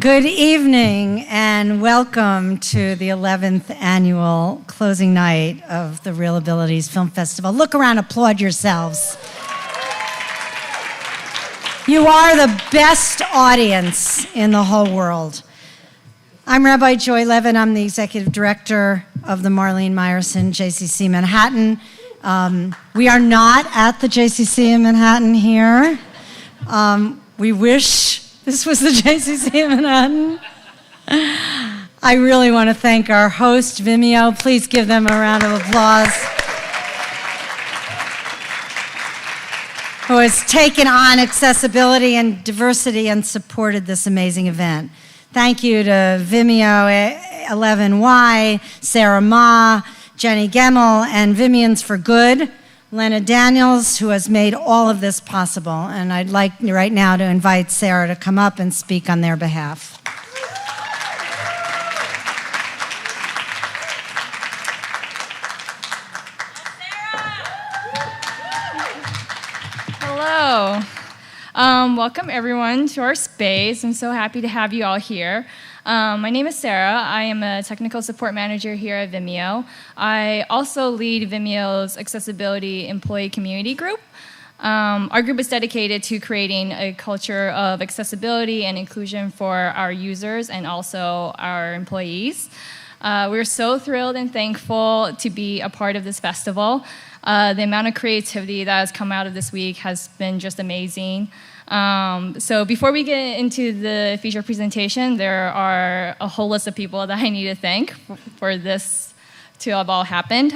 Good evening and welcome to the 11th annual closing night of the ReelAbilities Film Festival. Look around, applaud yourselves. You are the best audience in the whole world. I'm Rabbi Joy Levin. I'm the executive director of the Marlene Meyerson JCC Manhattan. We are not at the JCC in Manhattan here. We wish this was the JCC in Manhattan. I really want to thank our host, Vimeo. Please give them a round of applause. Who has taken on accessibility and diversity and supported this amazing event. Thank you to Vimeo 11Y, Sarah Ma, Jenny Gemmel, and Vimeans for Good, Lena Daniels, who has made all of this possible. And I'd like right now to invite Sarah to come up and speak on their behalf. Hello. Welcome everyone to our space. I'm so happy to have you all here. My name is Sarah. I am a technical support manager here at Vimeo. I also lead Vimeo's accessibility employee community group. Our group is dedicated to creating a culture of accessibility and inclusion for our users and also our employees. We're so thrilled and thankful to be a part of this festival. The amount of creativity that has come out of this week has been just amazing. So before we get into the feature presentation, there are a whole list of people that I need to thank for this to have all happened.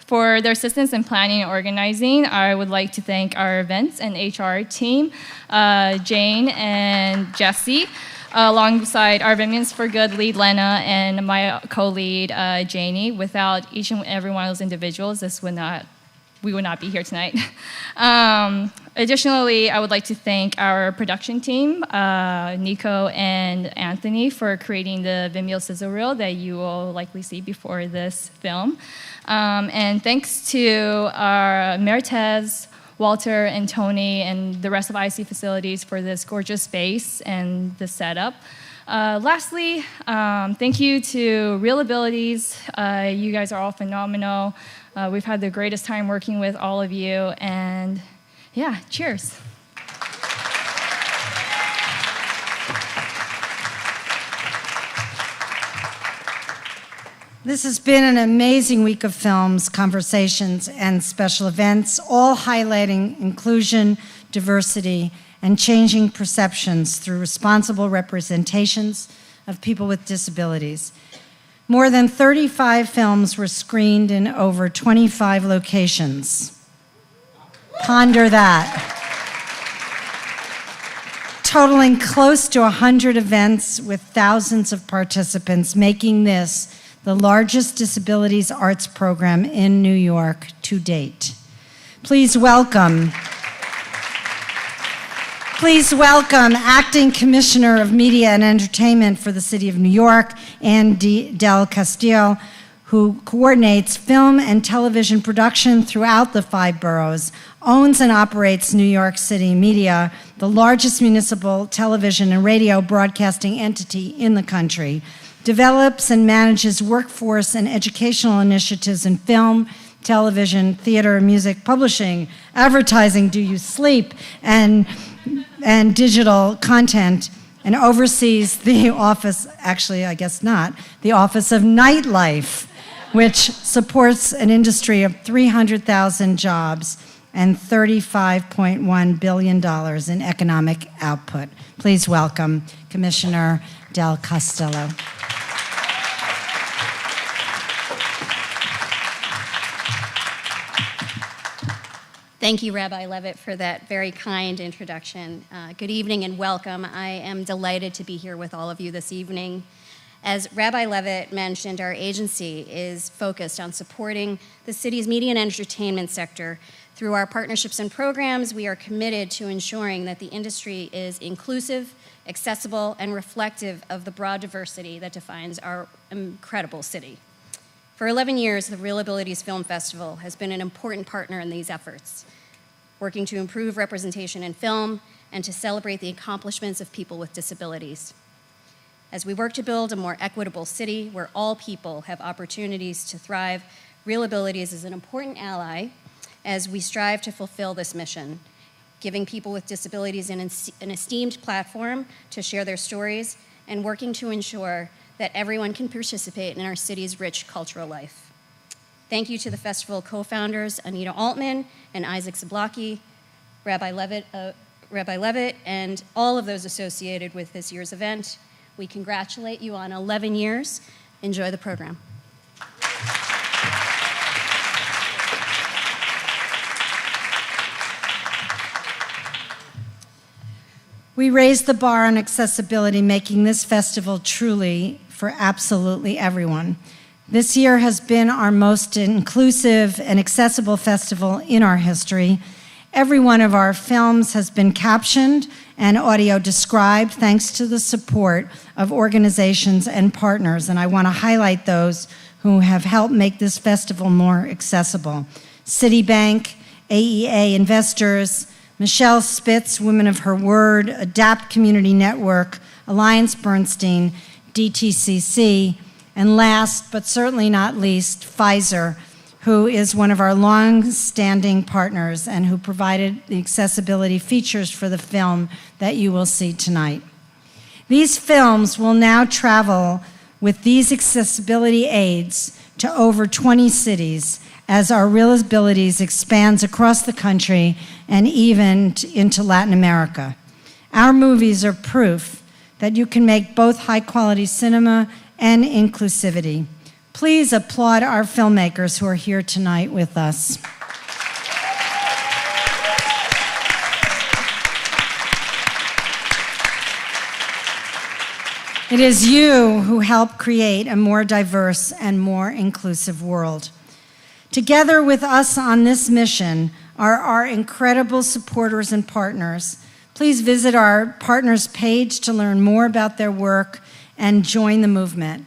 For their assistance in planning and organizing, I would like to thank our events and HR team, Jane and Jesse, alongside our Vimeans for Good lead, Lena, and my co-lead, Janie. Without each and every one of those individuals, we would not be here tonight. Additionally, I would like to thank our production team, Nico and Anthony, for creating the Vimeo sizzle reel that you will likely see before this film. And thanks to our Meritez, Walter, and Tony, and the rest of IC Facilities for this gorgeous space and the setup. Lastly, thank you to ReelAbilities. You guys are all phenomenal. We've had the greatest time working with all of you, and yeah, cheers. This has been an amazing week of films, conversations, and special events, all highlighting inclusion, diversity, and changing perceptions through responsible representations of people with disabilities. More than 35 films were screened in over 25 locations. Ponder that. Totaling close to 100 events with thousands of participants, making this the largest disabilities arts program in New York to date. Please welcome Acting Commissioner of Media and Entertainment for the City of New York, Ann Del Castillo, who coordinates film and television production throughout the 5 boroughs, owns and operates New York City Media, the largest municipal television and radio broadcasting entity in the country, develops and manages workforce and educational initiatives in film, television, theater, music, publishing, advertising, do you sleep, and digital content, and oversees the office, actually I guess not, the Office of Nightlife, which supports an industry of 300,000 jobs and $35.1 billion in economic output. Please welcome Commissioner Del Castillo. Thank you, Rabbi Levitt, for that very kind introduction. Good evening and welcome. I am delighted to be here with all of you this evening. As Rabbi Levitt mentioned, our agency is focused on supporting the city's media and entertainment sector. Through our partnerships and programs, we are committed to ensuring that the industry is inclusive, accessible, and reflective of the broad diversity that defines our incredible city. For 11 years, the ReelAbilities Film Festival has been an important partner in these efforts, working to improve representation in film and to celebrate the accomplishments of people with disabilities. As we work to build a more equitable city where all people have opportunities to thrive, ReelAbilities is an important ally as we strive to fulfill this mission, giving people with disabilities an esteemed platform to share their stories and working to ensure that everyone can participate in our city's rich cultural life. Thank you to the festival co-founders, Anita Altman and Isaac Zablocki, Rabbi Levitt, and all of those associated with this year's event. We congratulate you on 11 years. Enjoy the program. We raised the bar on accessibility, making this festival truly for absolutely everyone. This year has been our most inclusive and accessible festival in our history. Every one of our films has been captioned and audio described thanks to the support of organizations and partners, and I want to highlight those who have helped make this festival more accessible. Citibank, AEA Investors, Michelle Spitz, Women of Her Word, ADAPT Community Network, Alliance Bernstein, DTCC, and last but certainly not least, Pfizer, who is one of our long-standing partners and who provided the accessibility features for the film that you will see tonight. These films will now travel with these accessibility aids to over 20 cities as our ReelAbilities expands across the country and even into Latin America. Our movies are proof that you can make both high-quality cinema and inclusivity. Please applaud our filmmakers who are here tonight with us. It is you who help create a more diverse and more inclusive world. Together with us on this mission are our incredible supporters and partners. Please visit our partners page to learn more about their work and join the movement.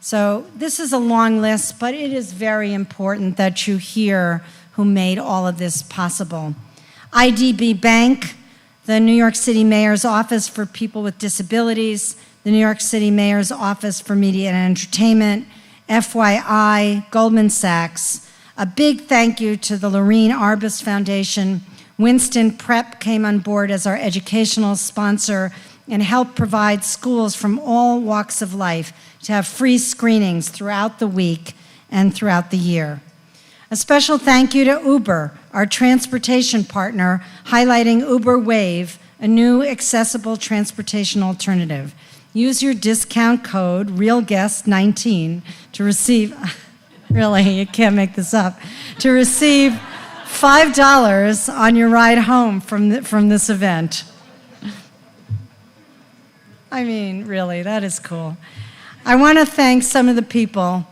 So this is a long list, but it is very important that you hear who made all of this possible. IDB Bank, the New York City Mayor's Office for People with Disabilities, the New York City Mayor's Office for Media and Entertainment, FYI, Goldman Sachs. A big thank you to the Lorene Arbus Foundation. Winston Prep came on board as our educational sponsor and helped provide schools from all walks of life to have free screenings throughout the week and throughout the year. A special thank you to Uber, our transportation partner, highlighting Uber Wave, a new accessible transportation alternative. Use your discount code, RealGuest19, to receive, really, you can't make this up, to receive $5 on your ride home from this event. I mean, really, that is cool. I want to thank some of the people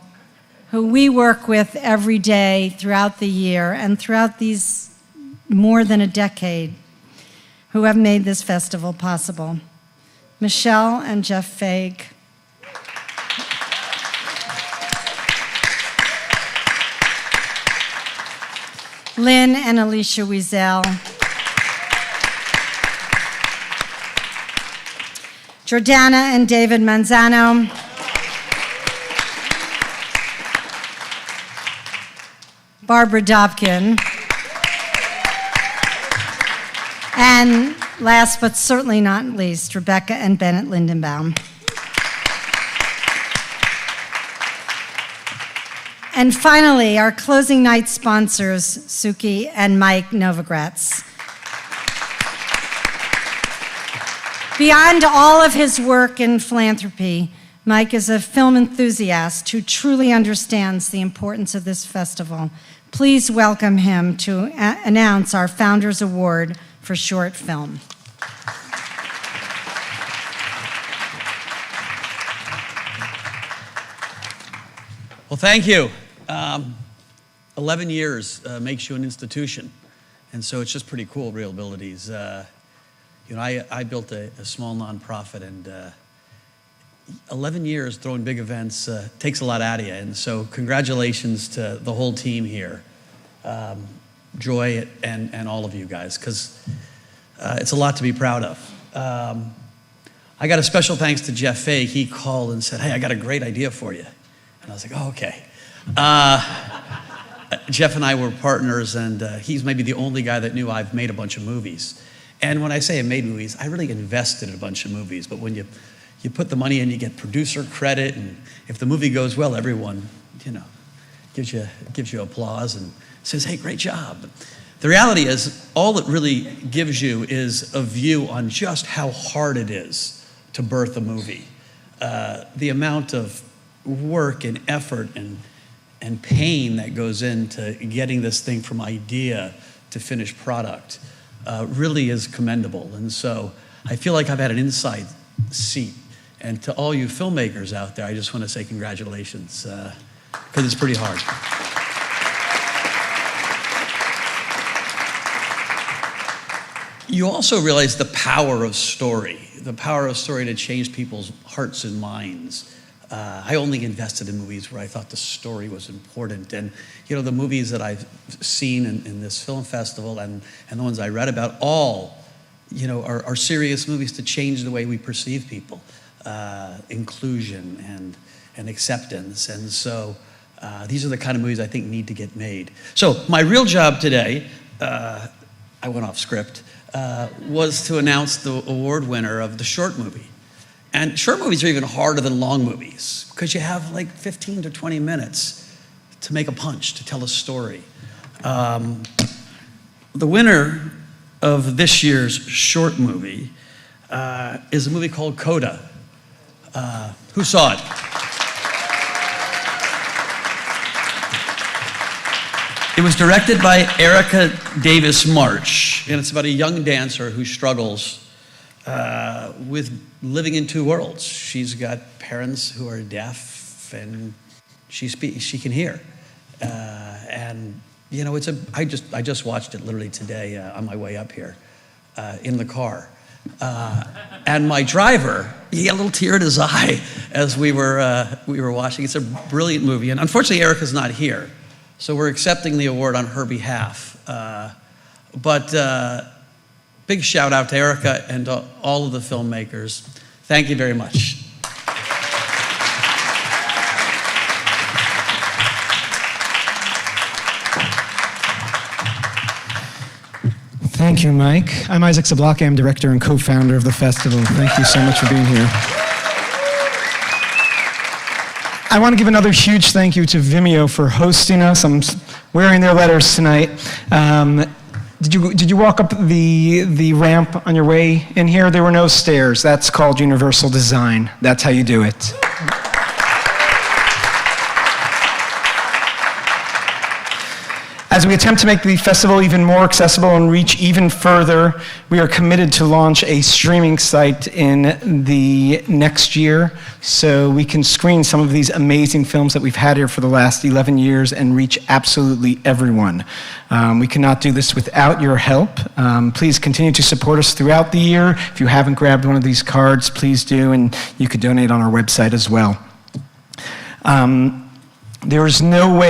who we work with every day throughout the year and throughout these more than a decade who have made this festival possible. Michelle and Jeff Faig. Lynn and Alicia Wiesel. Jordana and David Manzano. Barbara Dobkin. And last but certainly not least, Rebecca and Bennett Lindenbaum. And finally, our closing night sponsors, Suki and Mike Novogratz. Beyond all of his work in philanthropy, Mike is a film enthusiast who truly understands the importance of this festival. Please welcome him to announce our Founders Award for Short Film. Well, thank you. 11 years makes you an institution, and so it's just pretty cool, ReelAbilities. You know, I built a small nonprofit, and 11 years throwing big events takes a lot out of you, and so congratulations to the whole team here, Joy and all of you guys, because it's a lot to be proud of. I got a special thanks to Jeff Fay. He called and said, hey, I got a great idea for you. And I was like, oh, okay. Jeff and I were partners, and he's maybe the only guy that knew I've made a bunch of movies. And when I say I made movies, I really invested in a bunch of movies. But when you put the money in, you get producer credit, and if the movie goes well, everyone, gives you applause and says, hey, great job. The reality is, all it really gives you is a view on just how hard it is to birth a movie. The amount of work and effort and pain that goes into getting this thing from idea to finished product really is commendable. And so I feel like I've had an inside seat. And to all you filmmakers out there, I just want to say congratulations, because it's pretty hard. You also realize the power of story to change people's hearts and minds. I only invested in movies where I thought the story was important. And the movies that I've seen in this film festival and the ones I read about all, are serious movies to change the way we perceive people, inclusion and acceptance. And so these are the kind of movies I think need to get made. So my real job today, I went off script, was to announce the award winner of the short movie. And short movies are even harder than long movies because you have like 15 to 20 minutes to make a punch, to tell a story. The winner of this year's short movie is a movie called Coda. Who saw it? It was directed by Erica Davis March, and it's about a young dancer who struggles with living in two worlds. She's got parents who are deaf, and she can hear. I just watched it literally today on my way up here in the car. And my driver, he had a little tear in his eye as we were watching. It's a brilliant movie, and unfortunately Erica's not here, so we're accepting the award on her behalf. But big shout out to Erica and to all of the filmmakers. Thank you very much. Thank you, Mike. I'm Isaac Zablocki. I'm director and co-founder of the festival. Thank you so much for being here. I want to give another huge thank you to Vimeo for hosting us. I'm wearing their letters tonight. Did you walk up the ramp on your way in here? There were no stairs. That's called universal design. That's how you do it. As we attempt to make the festival even more accessible and reach even further, we are committed to launch a streaming site in the next year so we can screen some of these amazing films that we've had here for the last 11 years and reach absolutely everyone. We cannot do this without your help. Please continue to support us throughout the year. If you haven't grabbed one of these cards, please do, and you could donate on our website as well. There is no one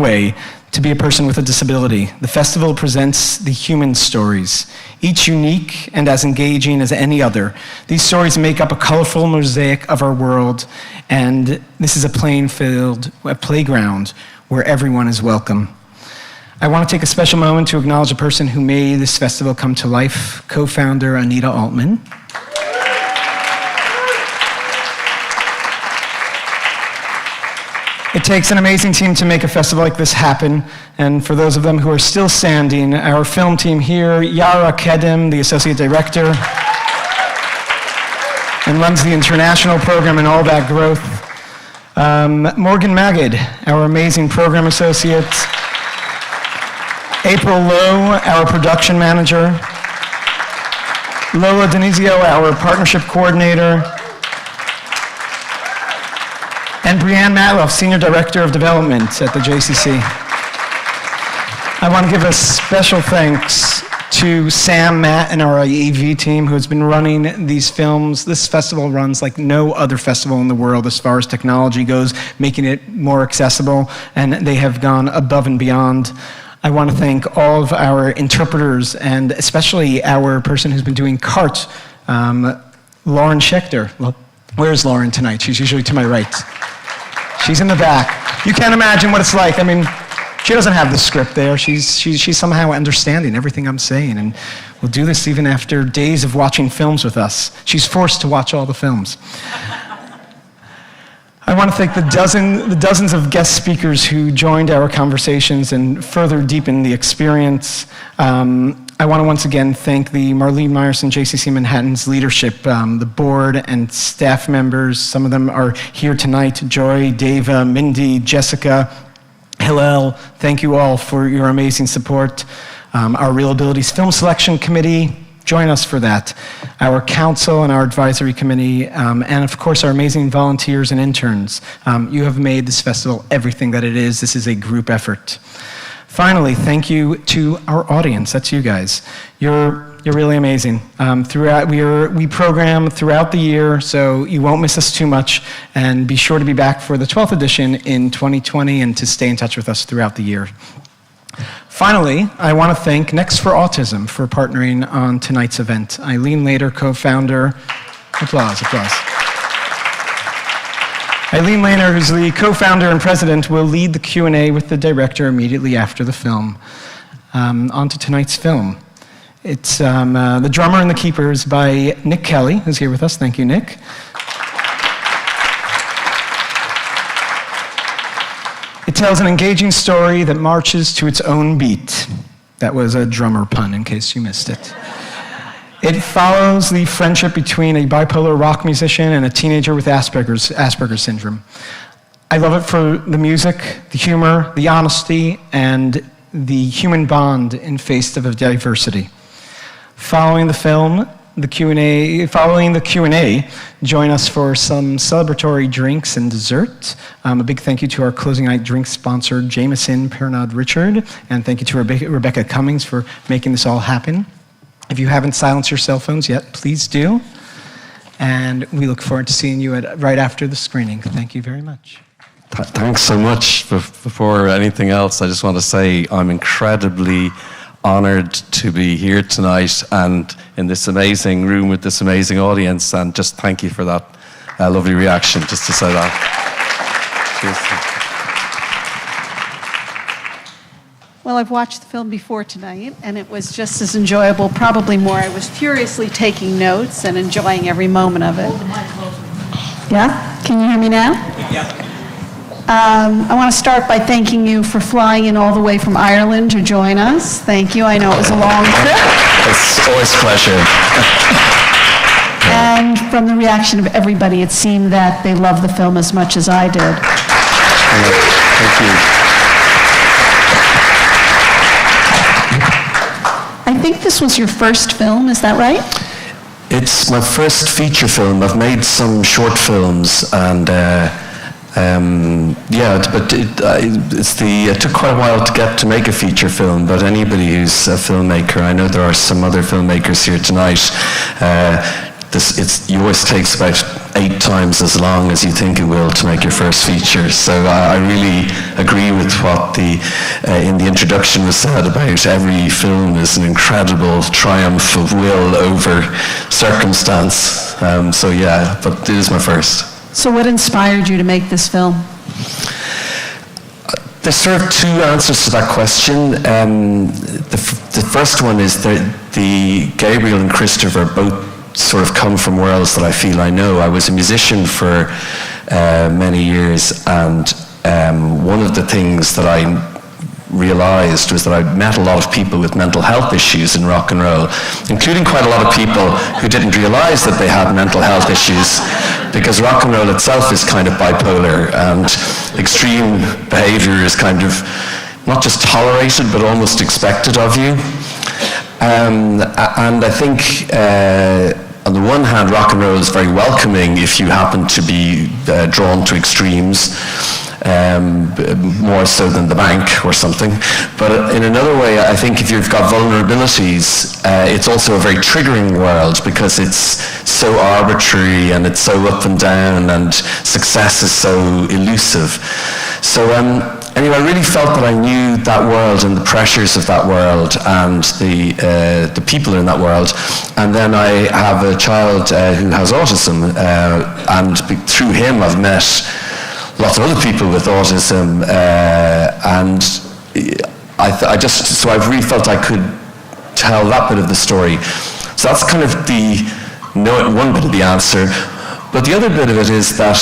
way to be a person with a disability. The festival presents the human stories, each unique and as engaging as any other. These stories make up a colorful mosaic of our world, and this is a playground where everyone is welcome. I want to take a special moment to acknowledge a person who made this festival come to life, co-founder Anita Altman. It takes an amazing team to make a festival like this happen, and for those of them who are still standing, our film team here, Yara Kedem, the Associate Director, and runs the international program and all that growth. Morgan Magid, our amazing program associate. April Lowe, our production manager. Lola Denizio, our partnership coordinator. And Brianne Matloff, Senior Director of Development at the JCC. I want to give a special thanks to Sam, Matt, and our AV team who has been running these films. This festival runs like no other festival in the world as far as technology goes, making it more accessible, and they have gone above and beyond. I want to thank all of our interpreters and especially our person who's been doing CART Lauren Schechter. Well, where's Lauren tonight? She's usually to my right. She's in the back. You can't imagine what it's like. I mean, she doesn't have the script there. She's somehow understanding everything I'm saying, and will do this even after days of watching films with us. She's forced to watch all the films. I want to thank the dozens of guest speakers who joined our conversations and further deepened the experience. I want to once again thank the Marlene Meyerson JCC Manhattan's leadership, the board and staff members. Some of them are here tonight: Joy, Deva, Mindy, Jessica, Hillel. Thank you all for your amazing support. Our ReelAbilities Film Selection Committee, join us for that. Our council and our advisory committee, and of course our amazing volunteers and interns. You have made this festival everything that it is. This is a group effort. Finally, thank you to our audience. That's you guys. You're really amazing. We program throughout the year, so you won't miss us too much. And be sure to be back for the 12th edition in 2020 and to stay in touch with us throughout the year. Finally, I want to thank Next for Autism for partnering on tonight's event. Eileen Lader, co-founder. Applause. Eileen Laner, who's the co-founder and president, will lead the Q&A with the director immediately after the film. On to tonight's film. It's The Drummer and the Keepers by Nick Kelly, who's here with us. Thank you, Nick. It tells an engaging story that marches to its own beat. That was a drummer pun, in case you missed it. It follows the friendship between a bipolar rock musician and a teenager with Asperger's syndrome. I love it for the music, the humor, the honesty, and the human bond in face of diversity. Following the Q&A, join us for some celebratory drinks and dessert. A big thank you to our closing night drink sponsor, Jameson Pernod Richard, and thank you to Rebecca Cummings for making this all happen. If you haven't silenced your cell phones yet, please do. And we look forward to seeing you right after the screening. Thank you very much. Thanks so much. Before anything else, I just want to say I'm incredibly honored to be here tonight and in this amazing room with this amazing audience, and just thank you for that lovely reaction, just to say that. Cheers. Well, I've watched the film before tonight, and it was just as enjoyable, probably more. I was furiously taking notes and enjoying every moment of it. Yeah? Can you hear me now? Yeah. I want to start by thanking you for flying in all the way from Ireland to join us. Thank you. I know it was a long trip. It's always a pleasure. And from the reaction of everybody, it seemed that they loved the film as much as I did. Thank you. I think this was your first film, is that right? It's my first feature film. I've made some short films, and but it took quite a while to get to make a feature film. But anybody who's a filmmaker, I know there are some other filmmakers here tonight. Yours takes about 8 times as long as you think it will to make your first feature. So I really agree with what in the introduction was said about every film is an incredible triumph of will over circumstance. But it is my first. So what inspired you to make this film? There's sort of 2 answers to that question. The first one is that the Gabriel and Christopher both sort of come from worlds that I feel I know. I was a musician for many years, and one of the things that I realized was that I met a lot of people with mental health issues in rock and roll, including quite a lot of people who didn't realize that they had mental health issues, because rock and roll itself is kind of bipolar, and extreme behavior is kind of not just tolerated but almost expected of you. And I think on the one hand, rock and roll is very welcoming if you happen to be drawn to extremes, more so than the bank or something. But in another way, I think if you've got vulnerabilities, it's also a very triggering world, because it's so arbitrary and it's so up and down, and success is so elusive. So anyway, I really felt that I knew that world and the pressures of that world and the people in that world. And then I have a child who has autism, and through him I've met lots of other people with autism, and so I've really felt I could tell that bit of the story. So that's kind of one bit of the answer. But the other bit of it is that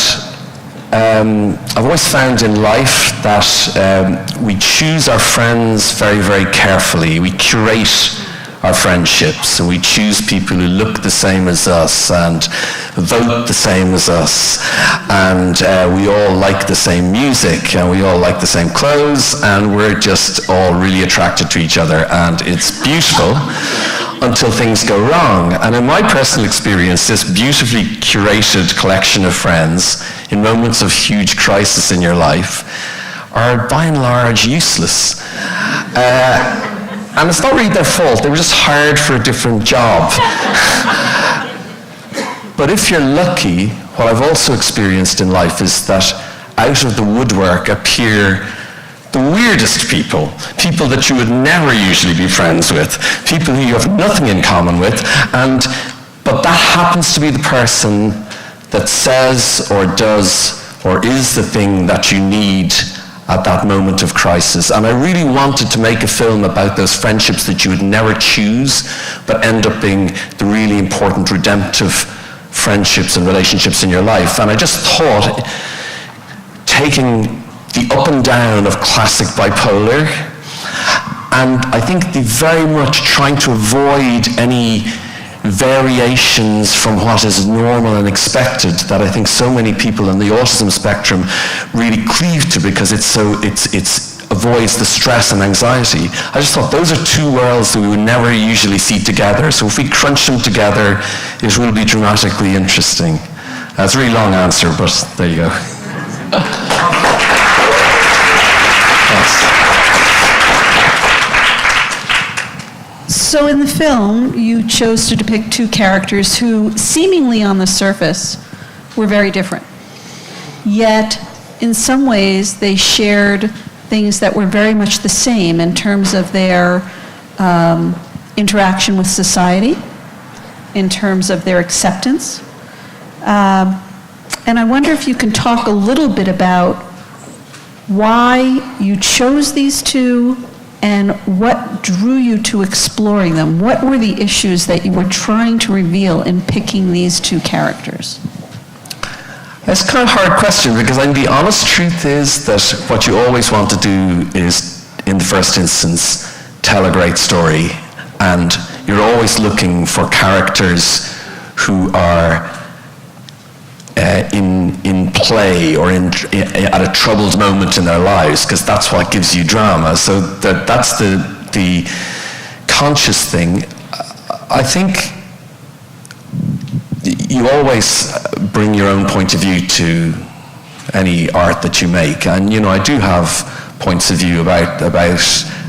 I've always found in life that we choose our friends very, very carefully. We curate our friendships, and we choose people who look the same as us and vote the same as us, and we all like the same music, and we all like the same clothes, and we're just all really attracted to each other, and it's beautiful until things go wrong. And in my personal experience, this beautifully curated collection of friends in moments of huge crisis in your life are by and large useless. And it's not really their fault, they were just hired for a different job. But if you're lucky, what I've also experienced in life is that out of the woodwork appear the weirdest people that you would never usually be friends with, people who you have nothing in common with, but that happens to be the person that says or does or is the thing that you need at that moment of crisis. And I really wanted to make a film about those friendships that you would never choose, but end up being the really important redemptive friendships and relationships in your life. And I just thought, taking the up and down of classic bipolar, and I think the very much trying to avoid any variations from what is normal and expected that I think so many people in the autism spectrum really cleave to, because it avoids the stress and anxiety. I just thought those are two worlds that we would never usually see together, so if we crunch them together, it will be dramatically interesting. That's a really long answer, but there you go. So in the film, you chose to depict two characters who, seemingly on the surface, were very different. Yet, in some ways, they shared things that were very much the same in terms of their interaction with society, in terms of their acceptance. And I wonder if you can talk a little bit about why you chose these two and what drew you to exploring them. What were the issues that you were trying to reveal in picking these two characters? It's kind of a hard question, because I think the honest truth is that what you always want to do is, in the first instance, tell a great story. And you're always looking for characters who are in play or at a troubled moment in their lives, because that's what gives you drama. So that's the conscious thing. I think you always bring your own point of view to any art that you make, and I do have points of view about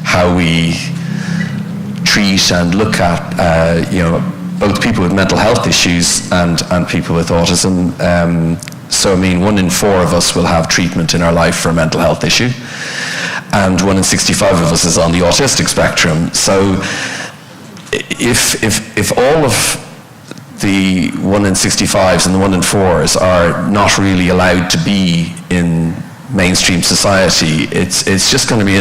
how we treat and look at both people with mental health issues and people with autism. So I mean, 1 in 4 of us will have treatment in our life for a mental health issue, and 1 in 65 of us is on the autistic spectrum. So if all of the 1 in 65s and the 1 in 4s are not really allowed to be in mainstream society, it's just going to be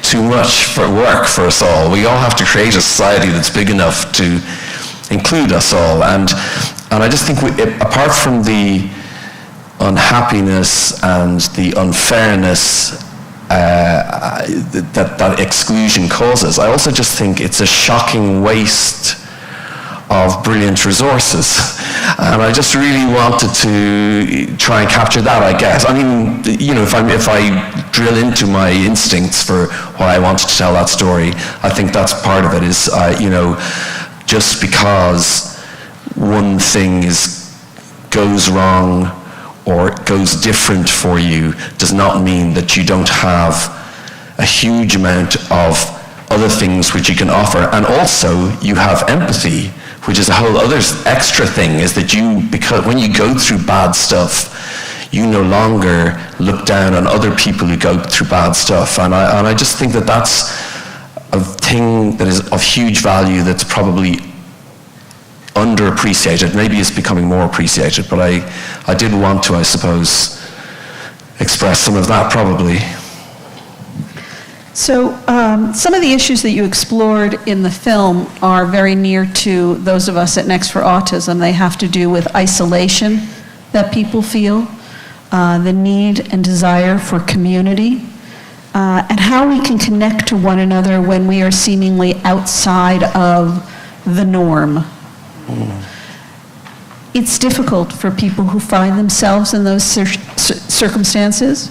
too much for work for us all. We all have to create a society that's big enough to include us all, and I just think apart from the unhappiness and the unfairness that exclusion causes, I also just think it's a shocking waste of brilliant resources, and I just really wanted to try and capture that, I guess. I mean, if I drill into my instincts for why I wanted to tell that story, I think that's part of it, is just because one thing goes wrong or goes different for you does not mean that you don't have a huge amount of other things which you can offer. And also you have empathy, which is a whole other extra thing, is that because when you go through bad stuff, you no longer look down on other people who go through bad stuff. And I just think that that's a thing that is of huge value that's probably underappreciated. Maybe it's becoming more appreciated, but I did want to, I suppose, express some of that probably. So some of the issues that you explored in the film are very near to those of us at Next for Autism. They have to do with isolation that people feel, the need and desire for community, and how we can connect to one another when we are seemingly outside of the norm. It's difficult for people who find themselves in those circumstances.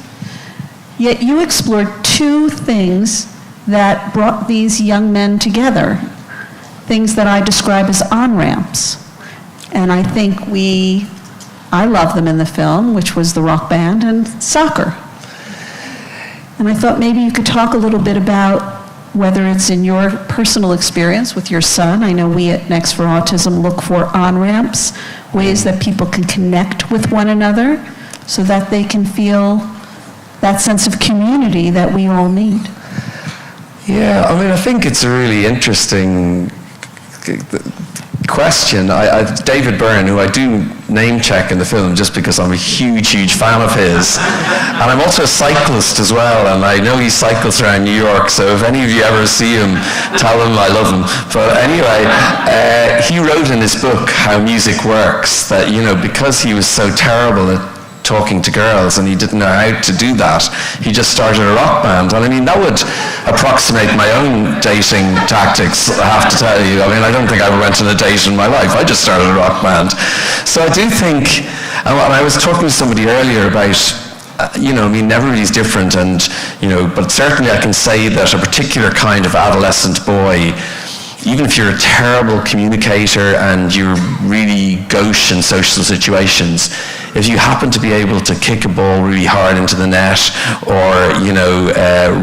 Yet you explored two things that brought these young men together, things that I describe as on-ramps. And I think I love them in the film, which was the rock band and soccer. And I thought maybe you could talk a little bit about whether it's in your personal experience with your son. I know we at Next for Autism look for on-ramps, ways that people can connect with one another so that they can feel that sense of community that we all need. Yeah, I mean, I think it's a really interesting question. David Byrne, who I do name check in the film just because I'm a huge, huge fan of his. And I'm also a cyclist as well, and I know he cycles around New York, so if any of you ever see him, tell him I love him. But anyway, he wrote in his book How Music Works that, because he was so terrible at talking to girls and he didn't know how to do that, he just started a rock band. And I mean, that would approximate my own dating tactics, I have to tell you. I mean, I don't think I ever went on a date in my life. I just started a rock band. So I do think, and I was talking to somebody earlier about, everybody's different, and, but certainly I can say that a particular kind of adolescent boy, even if you're a terrible communicator and you're really gauche in social situations, if you happen to be able to kick a ball really hard into the net or,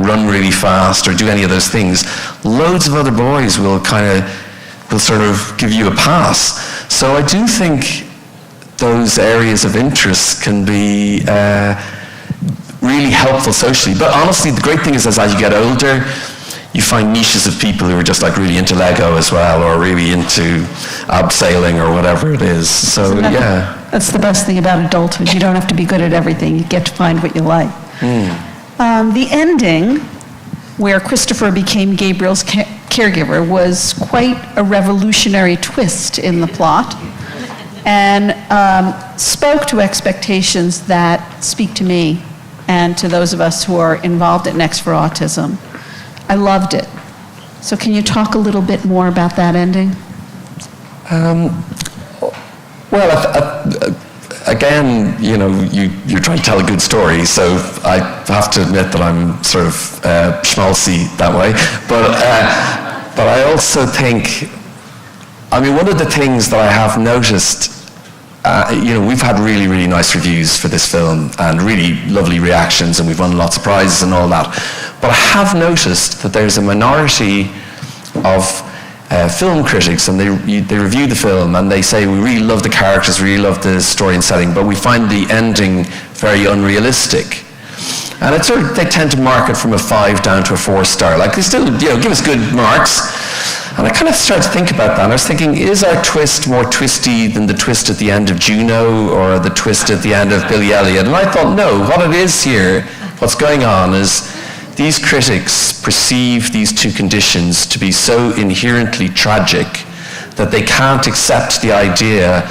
run really fast or do any of those things, loads of other boys will sort of give you a pass. So I do think those areas of interest can be really helpful socially. But honestly, the great thing is as you get older, you find niches of people who are just like really into Lego as well, or really into abseiling or whatever it is. So yeah. That's the best thing about adulthood. You don't have to be good at everything. You get to find what you like. The ending, where Christopher became Gabriel's caregiver, was quite a revolutionary twist in the plot, and spoke to expectations that speak to me and to those of us who are involved at Next for Autism. I loved it. So can you talk a little bit more about that ending? Again, you're trying to tell a good story, so I have to admit that I'm sort of schmaltzy that way. But I also think, one of the things that I have noticed, we've had really, really nice reviews for this film and really lovely reactions, and we've won lots of prizes and all that. But I have noticed that there's a minority of film critics, and they review the film and they say, we really love the characters, we really love the story and setting, but we find the ending very unrealistic. And it's they tend to mark it from a 5 down to a 4-star. Like, they still, give us good marks. And I kind of started to think about that, and I was thinking, is our twist more twisty than the twist at the end of Juno or the twist at the end of Billy Elliot? And I thought, no, what it is here, what's going on is these critics perceive these two conditions to be so inherently tragic that they can't accept the idea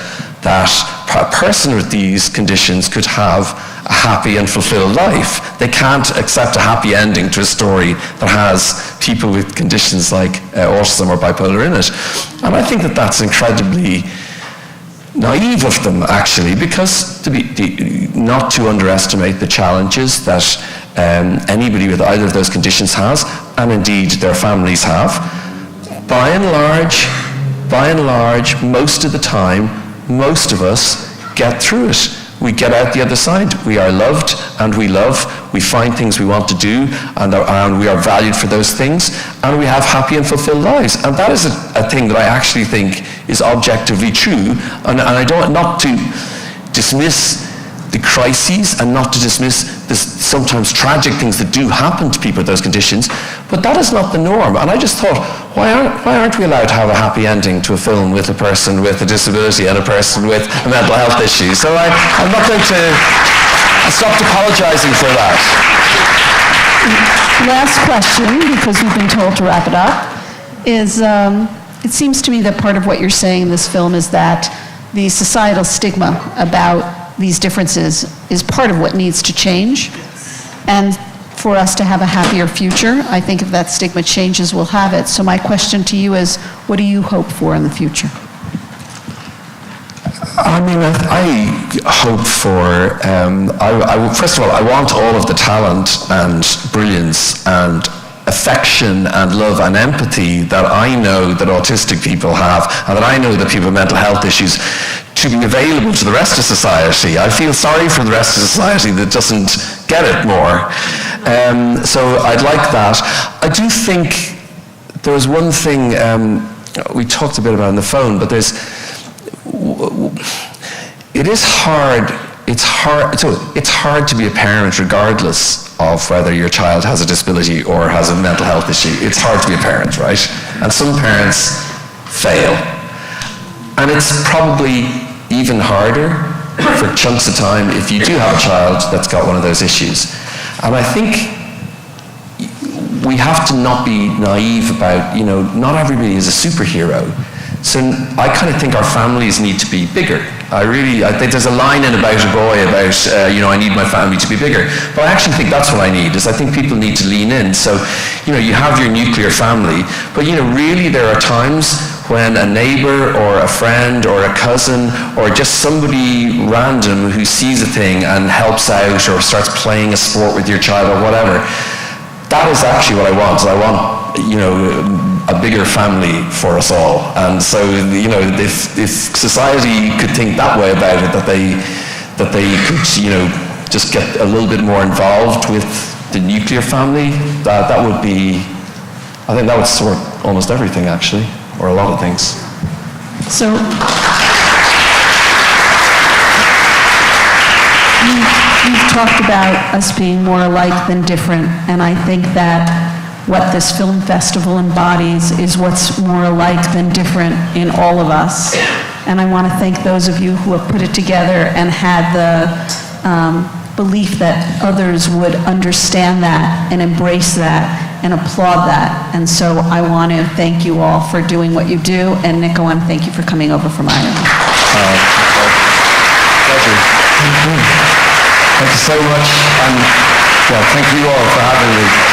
that a person with these conditions could have a happy and fulfilled life. They can't accept a happy ending to a story that has people with conditions like autism or bipolar in it. And I think that that's incredibly naive of them, actually, because not to underestimate the challenges that anybody with either of those conditions has, and indeed their families have. By and large, most of the time, most of us get through it. We get out the other side. We are loved and we love. We find things we want to do and we are valued for those things, and we have happy and fulfilled lives. And that is a thing that I actually think is objectively true. And I don't, not to dismiss the crises and not to dismiss the sometimes tragic things that do happen to people with those conditions, but that is not the norm. And I just thought, why aren't we allowed to have a happy ending to a film with a person with a disability and a person with a mental health issue? So I'm not going to... I stopped apologizing for that. Last question, because we've been told to wrap it up, is it seems to me that part of what you're saying in this film is that the societal stigma about these differences is part of what needs to change. And for us to have a happier future, I think if that stigma changes, we'll have it. So my question to you is, what do you hope for in the future? I mean, I hope for, first of all, I want all of the talent and brilliance and affection and love and empathy that I know that autistic people have and that I know that people with mental health issues to be available to the rest of society. I feel sorry for the rest of society that doesn't get it more. So I'd like that. I do think there was one thing we talked a bit about on the phone, but it is hard. It's hard to be a parent regardless of whether your child has a disability or has a mental health issue. It's hard to be a parent, right? And some parents fail. And it's probably even harder for chunks of time if you do have a child that's got one of those issues. And I think we have to not be naive about, not everybody is a superhero. So I kind of think our families need to be bigger. I think there's a line in About a Boy about, I need my family to be bigger. But I actually think that's what I need, is I think people need to lean in. So, you have your nuclear family, but, really there are times when a neighbor or a friend or a cousin or just somebody random who sees a thing and helps out or starts playing a sport with your child or whatever, that is actually what I want. I want, a bigger family for us all. And so, if society could think that way about it, that they could, just get a little bit more involved with the nuclear family, that would be, I think that would sort almost everything, actually, or a lot of things. So, you've talked about us being more alike than different, and I think that what this film festival embodies is what's more alike than different in all of us. And I want to thank those of you who have put it together and had the belief that others would understand that and embrace that and applaud that. And so I want to thank you all for doing what you do. And Nick, I want to thank you for coming over from Ireland. Pleasure. Thank you so much. And thank you all for having me.